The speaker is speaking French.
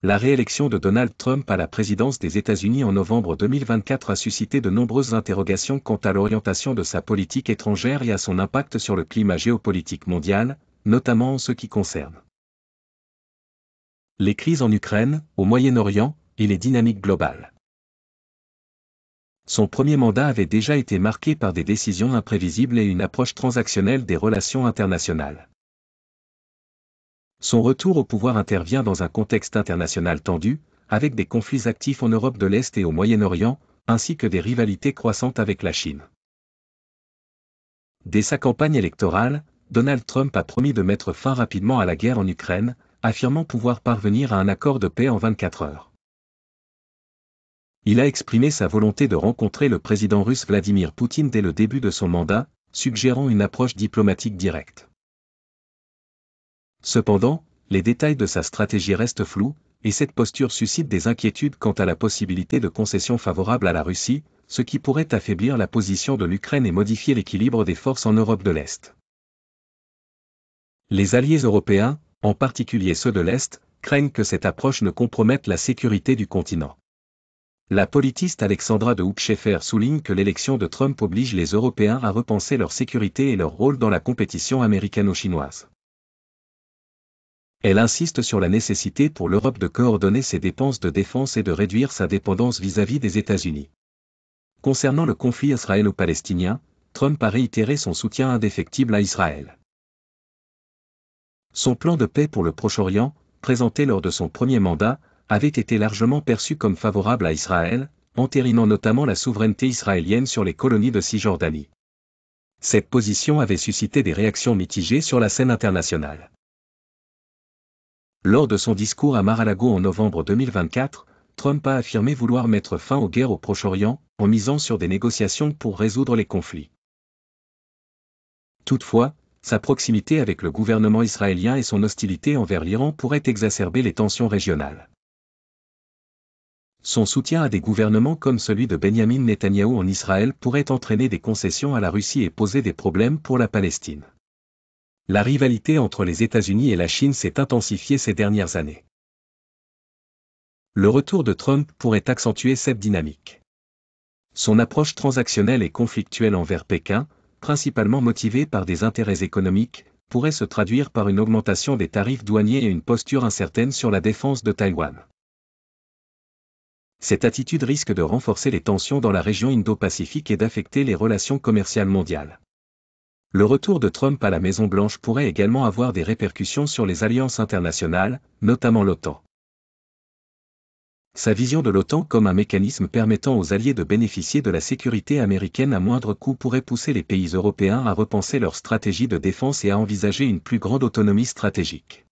La réélection de Donald Trump à la présidence des États-Unis en novembre 2024 a suscité de nombreuses interrogations quant à l'orientation de sa politique étrangère et à son impact sur le climat géopolitique mondial, notamment en ce qui concerne les crises en Ukraine, au Moyen-Orient, et les dynamiques globales. Son premier mandat avait déjà été marqué par des décisions imprévisibles et une approche transactionnelle des relations internationales. Son retour au pouvoir intervient dans un contexte international tendu, avec des conflits actifs en Europe de l'Est et au Moyen-Orient, ainsi que des rivalités croissantes avec la Chine. Dès sa campagne électorale, Donald Trump a promis de mettre fin rapidement à la guerre en Ukraine, affirmant pouvoir parvenir à un accord de paix en 24 heures. Il a exprimé sa volonté de rencontrer le président russe Vladimir Poutine dès le début de son mandat, suggérant une approche diplomatique directe. Cependant, les détails de sa stratégie restent flous, et cette posture suscite des inquiétudes quant à la possibilité de concessions favorables à la Russie, ce qui pourrait affaiblir la position de l'Ukraine et modifier l'équilibre des forces en Europe de l'Est. Les alliés européens, en particulier ceux de l'Est, craignent que cette approche ne compromette la sécurité du continent. La politiste Alexandra de Hoopscheffer souligne que l'élection de Trump oblige les Européens à repenser leur sécurité et leur rôle dans la compétition américano-chinoise. Elle insiste sur la nécessité pour l'Europe de coordonner ses dépenses de défense et de réduire sa dépendance vis-à-vis des États-Unis. Concernant le conflit israélo-palestinien, Trump a réitéré son soutien indéfectible à Israël. Son plan de paix pour le Proche-Orient, présenté lors de son premier mandat, avait été largement perçu comme favorable à Israël, entérinant notamment la souveraineté israélienne sur les colonies de Cisjordanie. Cette position avait suscité des réactions mitigées sur la scène internationale. Lors de son discours à Mar-a-Lago en novembre 2024, Trump a affirmé vouloir mettre fin aux guerres au Proche-Orient, en misant sur des négociations pour résoudre les conflits. Toutefois, sa proximité avec le gouvernement israélien et son hostilité envers l'Iran pourraient exacerber les tensions régionales. Son soutien à des gouvernements comme celui de Benyamin Netanyahou en Israël pourrait entraîner des concessions à la Russie et poser des problèmes pour la Palestine. La rivalité entre les États-Unis et la Chine s'est intensifiée ces dernières années. Le retour de Trump pourrait accentuer cette dynamique. Son approche transactionnelle et conflictuelle envers Pékin, principalement motivée par des intérêts économiques, pourrait se traduire par une augmentation des tarifs douaniers et une posture incertaine sur la défense de Taïwan. Cette attitude risque de renforcer les tensions dans la région Indo-Pacifique et d'affecter les relations commerciales mondiales. Le retour de Trump à la Maison-Blanche pourrait également avoir des répercussions sur les alliances internationales, notamment l'OTAN. Sa vision de l'OTAN comme un mécanisme permettant aux alliés de bénéficier de la sécurité américaine à moindre coût pourrait pousser les pays européens à repenser leur stratégie de défense et à envisager une plus grande autonomie stratégique.